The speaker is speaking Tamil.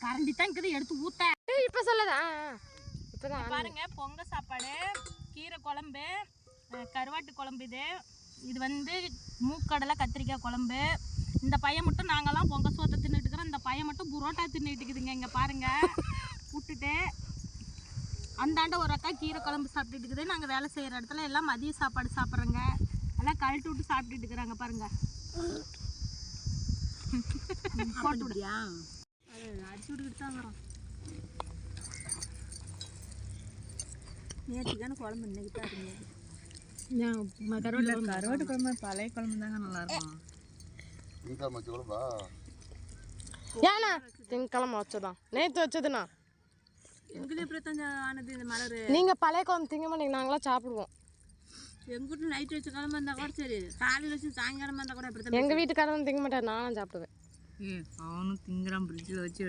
கரண்டி தான் இருக்குது எடுத்து ஊத்த. இப்போ சொல்லதா இப்போதான் பாருங்க பொங்க சாப்பாடு, கீரை குழம்பு, கருவாட்டு குழம்பு. இது வந்து மூக்கடலை கத்திரிக்காய் குழம்பு. இந்த பையன் மட்டும் நாங்கள்லாம் பொங்க சோத்தை தின்னுட்டு இருக்கிறோம். இந்த பையன் மட்டும் புரோட்டா தின்னுட்டு இருக்குதுங்க. இங்கே பாருங்க விட்டுட்டு அந்தாண்ட ஒரு அக்கா கீரை குழம்பு சாப்பிட்டுட்டு இருக்குது. நாங்கள் வேலை செய்கிற இடத்துல எல்லாம் மதிய சாப்பாடு சாப்பிட்றோங்க. எல்லாம் கழட்டு விட்டு சாப்பிட்டுட்டு இருக்கிறாங்க பாருங்க. போட்டு விடியா அது அடிச்சு விட்டுக்கிட்டு தான் வரோம். நேற்றுக்கான குழம்பு இன்னைக்கு தான் இருந்தது. கருவாட்டு குழம்பு பழைய குழம்பு தாங்க நல்லா இருக்கும். ஏண்ணா திங்கக்கிழமை வச்சதான் நேற்று வச்சதுண்ணா. எங்களுக்கு எப்படி ஆனது இந்த மலர்? நீங்கள் பழைய குழம்பு திங்க மாட்டீங்க, நாங்களாம் சாப்பிடுவோம். எங்கள் வீட்டில் நைட்டு வச்ச கிழமை இருந்தால் கூட சரி, காலையில் வச்சு சாயங்காலமாக இருந்தால் கூட அப்படி தான். எங்கள் வீட்டுக்காரன் திங்க மாட்டார், நானும் சாப்பிடுவேன். அவனும் திங்குறான் ஃப்ரிட்ஜில் வச்சு